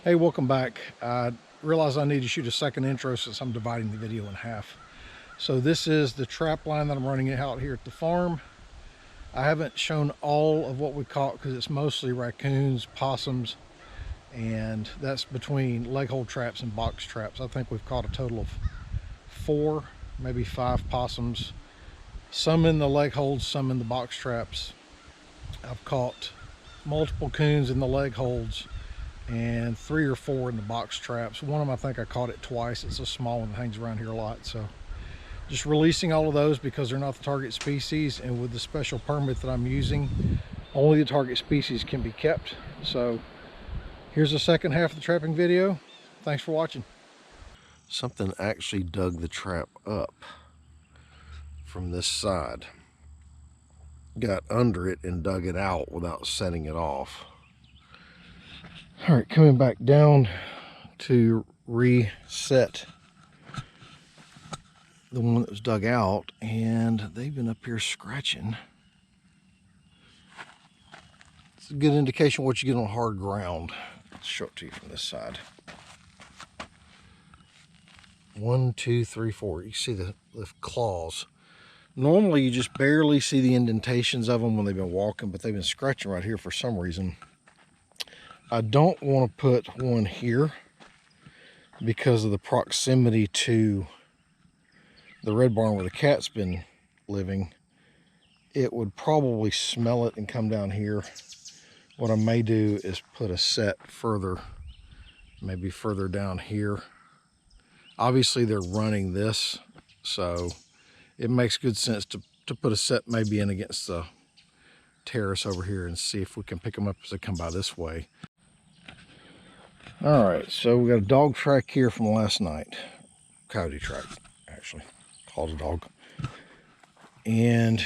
Hey, welcome back. I realized I need to shoot a second intro since I'm dividing the video in half. So this is the trap line that I'm running out here at the farm. I haven't shown all of what we caught because it's mostly raccoons, possums, and that's between leg hold traps and box traps. I think we've caught a total of 4, maybe 5 possums, some in the leg holds, some in the box traps. I've caught multiple coons in the leg holds and 3 or 4 in the box traps. One of them, I think I caught it twice. It's a small one that hangs around here a lot. So just releasing all of those because they're not the target species, and with the special permit that I'm using, only the target species can be kept. So here's the second half of the trapping video. Thanks for watching. Something actually dug the trap up from this side, got under it and dug it out without setting it off. All right, coming back down to reset the one that was dug out, and they've been up here scratching. It's a good indication of what you get on hard ground. I'll show it to you from this side. 1, 2, 3, 4. You see the claws. Normally you just barely see the indentations of them when they've been walking, but they've been scratching right here for some reason. I don't want to put one here because of the proximity to the red barn where the cat's been living. It would probably smell it and come down here. What I may do is put a set further, maybe further down here. Obviously they're running this, so it makes good sense to put a set maybe in against the terrace over here and see if we can pick them up as they come by this way. All right, so we got a dog track here from last night. Coyote track, actually, called a dog. And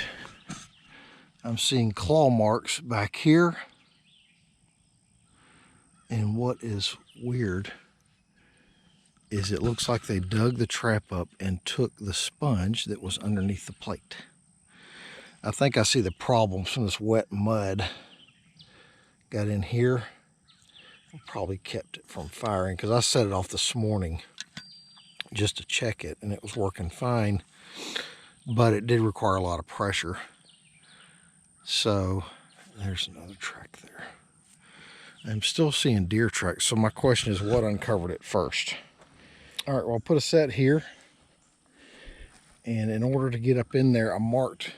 I'm seeing claw marks back here. And what is weird is it looks like they dug the trap up and took the sponge that was underneath the plate. I think I see the problem from this wet mud got in here. Probably kept it from firing because I set it off this morning just to check it, and it was working fine, but it did require a lot of pressure. So there's another track there. I'm still seeing deer tracks, so my question is what uncovered it first. All right, well, I'll put a set here, and in order to get up in there, I marked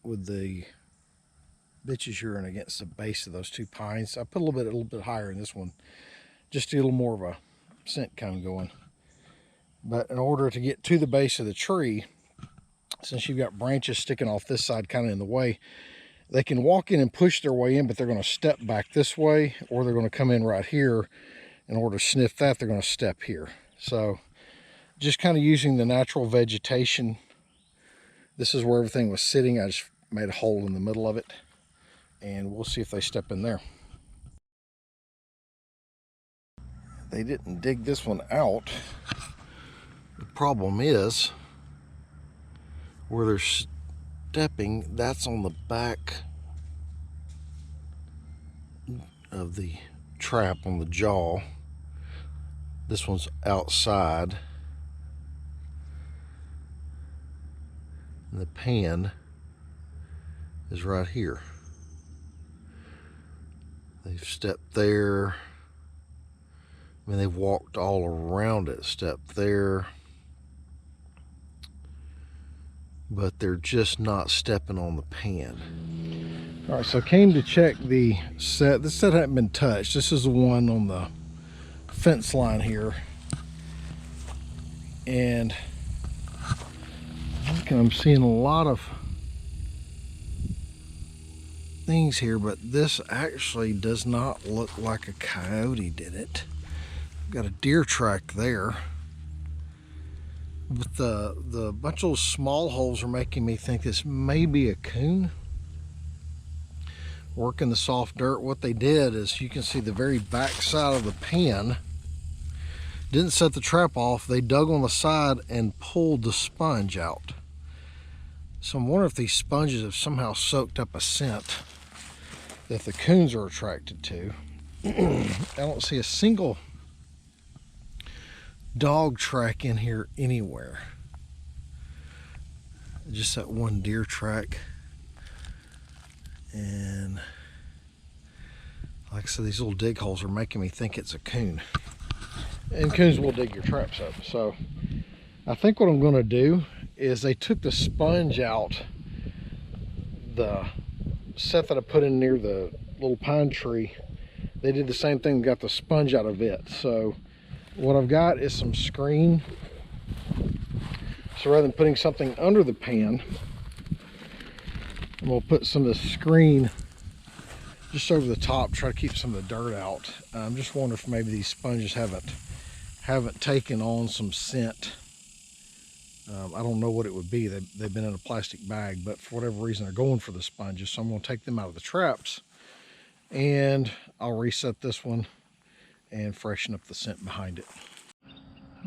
with the bitches urine against the base of those 2 pines. I put a little bit higher in this one just to get a little more of a scent kind of going. But in order to get to the base of the tree, since you've got branches sticking off this side kind of in the way, they can walk in and push their way in, but they're going to step back this way, or they're going to come in right here. In order to sniff that, they're going to step here. So just kind of using the natural vegetation. This is where everything was sitting. I just made a hole in the middle of it, and we'll see if they step in there. They didn't dig this one out. The problem is where they're stepping, that's on the back of the trap on the jaw. This one's outside. And the pan is right here. They've stepped there. I mean, they've walked all around it, stepped there. But they're just not stepping on the pan. All right, so I came to check the set. This set hadn't been touched. This is the one on the fence line here. And I'm seeing a lot of things here, but this actually does not look like a coyote did it. I've got a deer track there, but the bunch of those small holes are making me think this may be a coon working the soft dirt. What they did is, you can see the very back side of the pan, didn't set the trap off. They dug on the side and pulled the sponge out. So I'm wondering if these sponges have somehow soaked up a scent that the coons are attracted to. I don't see a single dog track in here anywhere. Just that one deer track. And like I said, these little dig holes are making me think it's a coon. And coons will dig your traps up. So I think what I'm going to do is they took the sponge out, the set that I put in near the little pine tree. They did the same thing, got the sponge out of it. So what I've got is some screen. So rather than putting something under the pan, I'm going to put some of the screen just over the top, try to keep some of the dirt out. I'm just wondering if maybe these sponges haven't taken on some scent. I don't know what it would be. They've been in a plastic bag, but for whatever reason they're going for the sponges. So I'm going to take them out of the traps, and I'll reset this one and freshen up the scent behind it.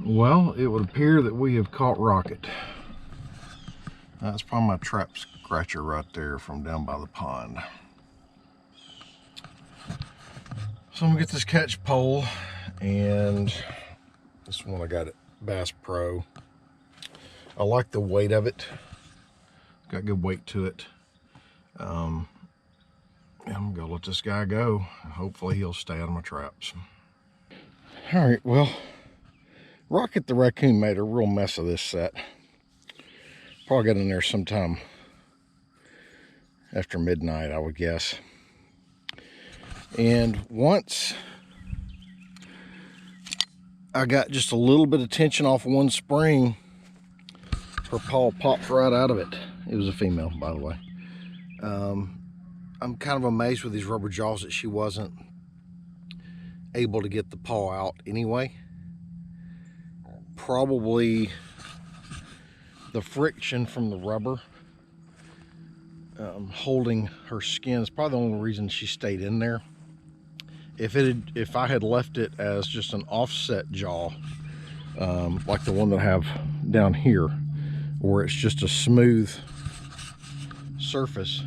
Well, it would appear that we have caught Rocket. That's probably my trap scratcher right there from down by the pond. So I'm gonna get this catch pole, and this one I got at Bass Pro. I like the weight of it. Got good weight to it. I'm gonna let this guy go. Hopefully he'll stay out of my traps. All right, well, Rocket the raccoon made a real mess of this set. Probably got in there sometime after midnight, I would guess. And once I got just a little bit of tension off one spring, her paw popped right out of it. It was a female, by the way. I'm kind of amazed with these rubber jaws that she wasn't able to get the paw out anyway. Probably the friction from the rubber holding her skin is probably the only reason she stayed in there. If I had left it as just an offset jaw, like the one that I have down here, where it's just a smooth surface,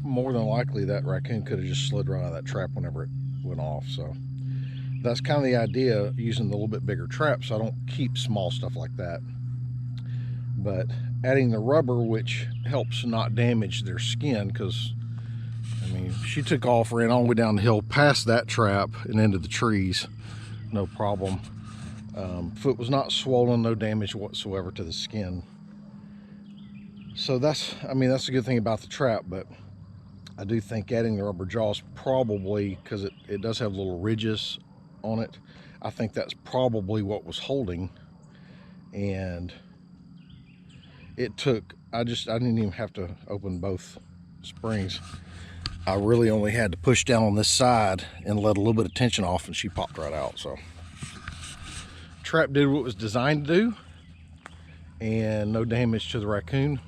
more than likely that raccoon could have just slid right out of that trap whenever it went off. So that's kind of the idea, using the little bit bigger trap, so I don't keep small stuff like that. But adding the rubber, which helps not damage their skin, because I mean, she took off, ran all the way down the hill past that trap and into the trees, no problem. Foot was not swollen, no damage whatsoever to the skin. So that's a good thing about the trap. But I do think adding the rubber jaws, probably, because it does have little ridges on it, I think that's probably what was holding. And it took, I didn't even have to open both springs. I really only had to push down on this side and let a little bit of tension off, and she popped right out. So trap did what it was designed to do, and no damage to the raccoon.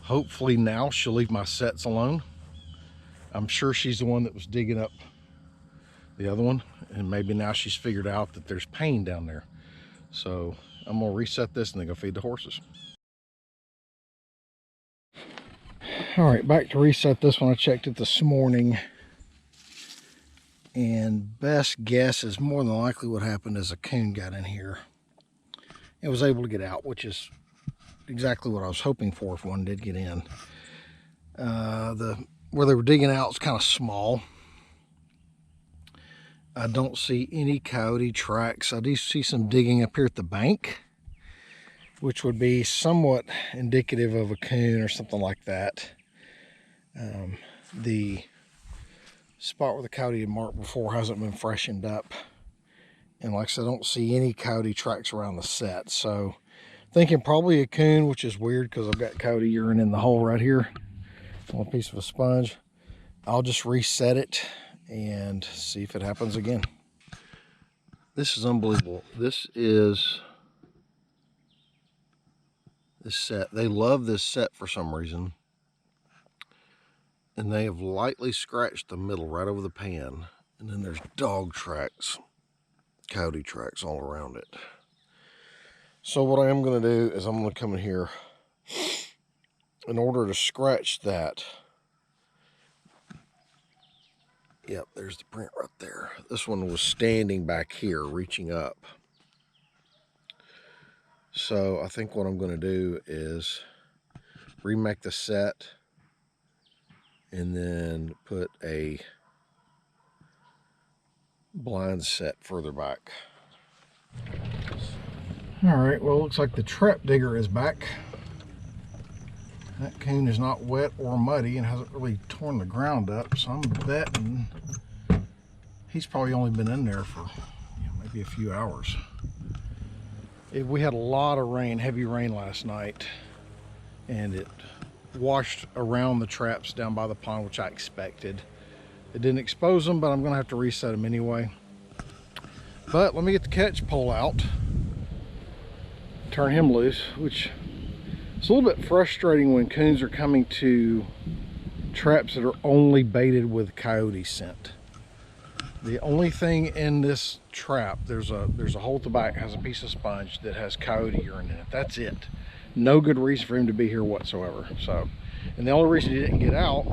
Hopefully now she'll leave my sets alone. I'm sure she's the one that was digging up the other one, and maybe now she's figured out that there's pain down there. So I'm gonna reset this and then go feed the horses. All right, back to reset this one. I checked it this morning, and best guess is more than likely what happened is a coon got in here and was able to get out, which is exactly what I was hoping for if one did get in. Where they were digging out is kind of small. I don't see any coyote tracks. I do see some digging up here at the bank, which would be somewhat indicative of a coon or something like that. The spot where the coyote had marked before hasn't been freshened up, and like I said, I don't see any coyote tracks around the set. So thinking probably a coon, which is weird because I've got coyote urine in the hole right here on a piece of a sponge. I'll just reset it and see if it happens again. This is unbelievable. This set, they love this set for some reason, and they have lightly scratched the middle right over the pan, and then there's dog tracks, coyote tracks all around it. So what I am going to do is I'm going to come in here in order to scratch that. Yep, there's the print right there. This one was standing back here, reaching up. So I think what I'm going to do is remake the set and then put a blind set further back. All right, well, it looks like the trap digger is back. That coon is not wet or muddy and hasn't really torn the ground up, so I'm betting he's probably only been in there for maybe a few hours. We had a lot of rain, heavy rain last night, and it washed around the traps down by the pond, which I expected. It didn't expose them, but I'm gonna have to reset them anyway. But let me get the catch pole out, turn him loose, which is a little bit frustrating when coons are coming to traps that are only baited with coyote scent. The only thing in this trap, there's a hole at the back, has a piece of sponge that has coyote urine in it. That's it. No good reason for him to be here whatsoever. So, and the only reason he didn't get out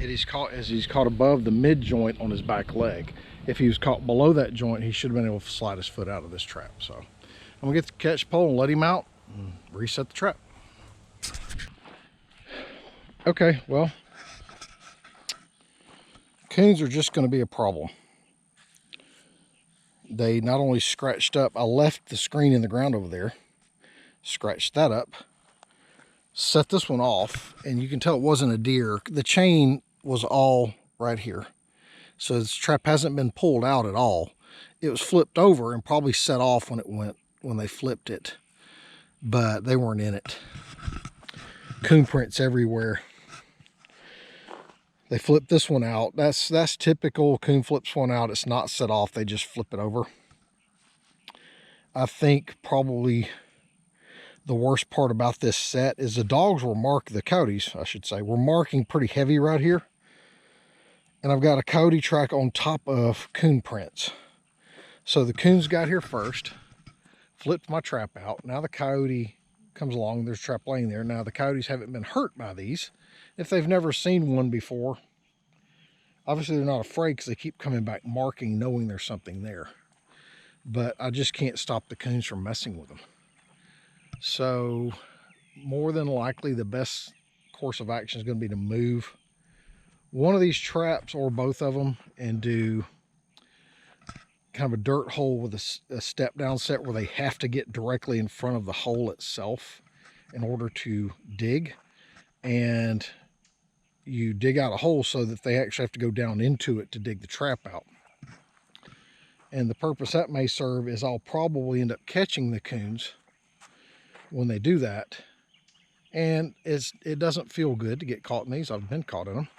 is he's caught above the mid joint on his back leg. If he was caught below that joint, he should have been able to slide his foot out of this trap. So I'm gonna get the catch pole and let him out and reset the trap. Okay, well, coons are just going to be a problem. They not only scratched up, I left the screen in the ground over there, scratched that up, set this one off, and you can tell it wasn't a deer. The chain was all right here. So this trap hasn't been pulled out at all. It was flipped over and probably set off when they flipped it, but they weren't in it. Coon prints everywhere. They flipped this one out. That's typical. Coon flips one out. It's not set off. They just flip it over. I think probably the worst part about this set is the dogs were the coyotes, I should say, were marking pretty heavy right here. And I've got a coyote track on top of coon prints. So the coons got here first, flipped my trap out. Now the coyote comes along, there's a trap laying there. Now the coyotes haven't been hurt by these. If they've never seen one before, obviously they're not afraid because they keep coming back marking, knowing there's something there. But I just can't stop the coons from messing with them. So more than likely the best course of action is going to be to move one of these traps or both of them and do kind of a dirt hole with a step down set where they have to get directly in front of the hole itself in order to dig. And you dig out a hole so that they actually have to go down into it to dig the trap out. And the purpose that may serve is I'll probably end up catching the coons when they do that. And it doesn't feel good to get caught in these. I've been caught in them.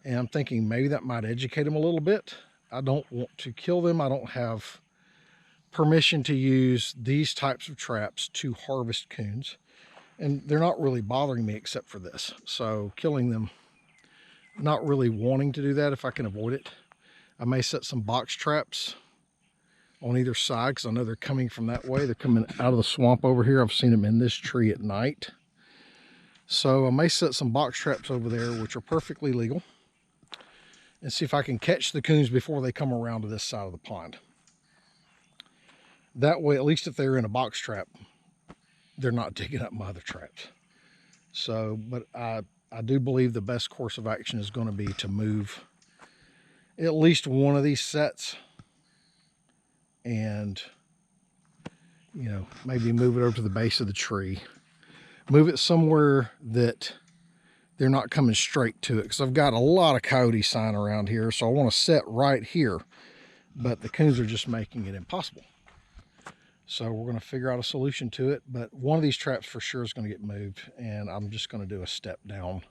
And I'm thinking maybe that might educate them a little bit. I don't want to kill them. I don't have permission to use these types of traps to harvest coons. And they're not really bothering me except for this. So killing them, not really wanting to do that if I can avoid it. I may set some box traps on either side because I know they're coming from that way. They're coming out of the swamp over here. I've seen them in this tree at night. So I may set some box traps over there, which are perfectly legal, and see if I can catch the coons before they come around to this side of the pond. That way, at least if they're in a box trap, they're not digging up my other traps. So, but I do believe the best course of action is going to be to move at least one of these sets and, you know, maybe move it over to the base of the tree. Move it somewhere that they're not coming straight to it, because I've got a lot of coyote sign around here, so I want to set right here, but the coons are just making it impossible. So we're going to figure out a solution to it, but one of these traps for sure is going to get moved, and I'm just going to do a step down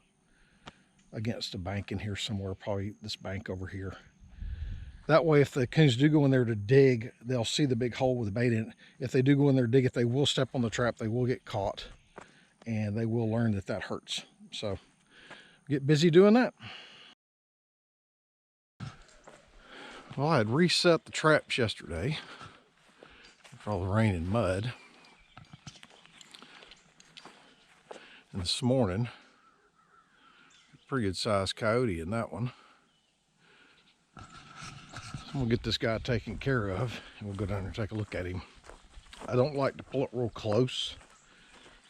against a bank in here somewhere, probably this bank over here. That way, if the coons do go in there to dig, they'll see the big hole with the bait in it. If they do go in there to dig it, they will step on the trap, they will get caught, and they will learn that that hurts. So get busy doing that. Well, I had reset the traps yesterday for all the rain and mud. And this morning, pretty good sized coyote in that one. So I'm gonna get this guy taken care of, and we'll go down there and take a look at him. I don't like to pull it real close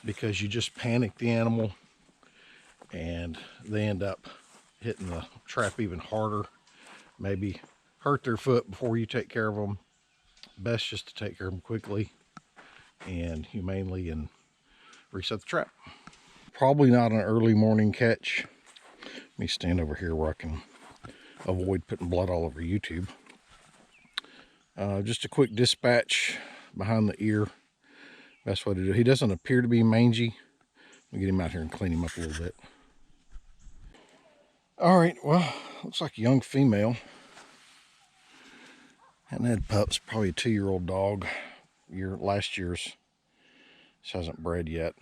because you just panic the animal and they end up hitting the trap even harder. Maybe hurt their foot before you take care of them. Best just to take care of them quickly and humanely and reset the trap. Probably not an early morning catch. Let me stand over here where I can avoid putting blood all over YouTube. Just a quick dispatch behind the ear. Best way to do it. He doesn't appear to be mangy. Let me get him out here and clean him up a little bit. All right, well, looks like a young female. Hadn't had pups, probably a 2-year-old dog. Last year's. This hasn't bred yet.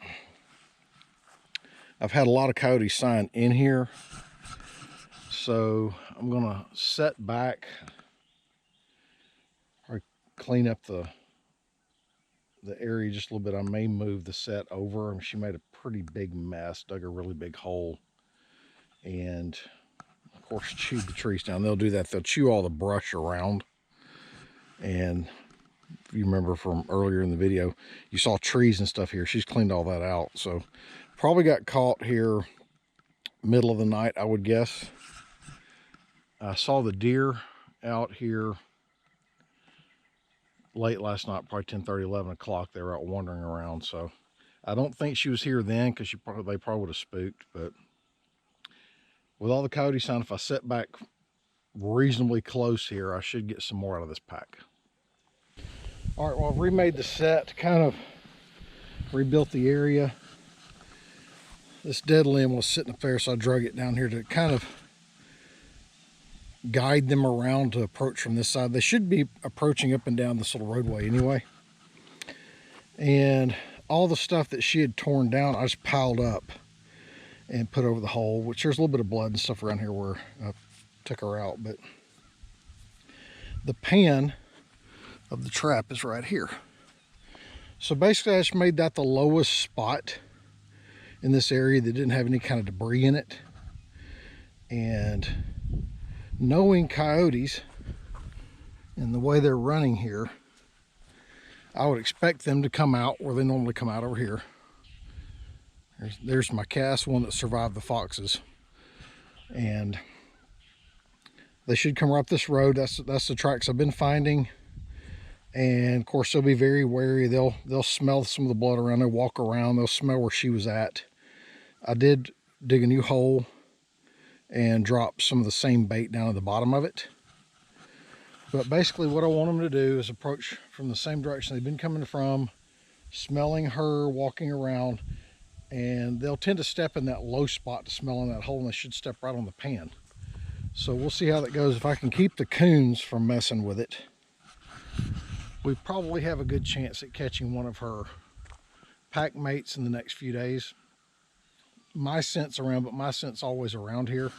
I've had a lot of coyotes sign in here, so I'm gonna set back, or clean up the area just a little bit. I may move the set over. She made a pretty big mess, dug a really big hole, and of course chewed the trees down. They'll do that. They'll chew all the brush around. And if you remember from earlier in the video, you saw trees and stuff here. She's cleaned all that out. So probably got caught here middle of the night, I would guess. I saw the deer out here late last night, probably 10:30, 11 o'clock. They were out wandering around. So I don't think she was here then because they probably would have spooked. But with all the coyote sign, if I set back reasonably close here, I should get some more out of this pack. All right, well, I've remade the set, kind of rebuilt the area. This dead limb was sitting up there, so I drug it down here to kind of guide them around to approach from this side. They should be approaching up and down this little roadway anyway. And all the stuff that she had torn down, I just piled up and put over the hole, which there's a little bit of blood and stuff around here where I took her out. But the pan of the trap is right here. So basically I just made that the lowest spot in this area that didn't have any kind of debris in it. And knowing coyotes and the way they're running here, I would expect them to come out where they normally come out over here. There's my cast one that survived the foxes. And they should come right up this road. That's the tracks I've been finding. And of course they'll be very wary. They'll smell some of the blood around. They'll walk around. They'll smell where she was at. I did dig a new hole and drop some of the same bait down at the bottom of it. But basically what I want them to do is approach from the same direction they've been coming from, smelling her, walking around, and they'll tend to step in that low spot to smell in that hole, and they should step right on the pan. So we'll see how that goes. If I can keep the coons from messing with it, we probably have a good chance at catching one of her pack mates in the next few days. My scent's around, but my scent's always around here.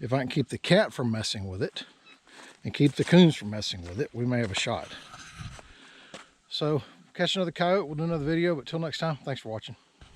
If I can keep the cat from messing with it and keep the coons from messing with it, we may have a shot. So catch another coyote, we'll do another video, but till next time, thanks for watching.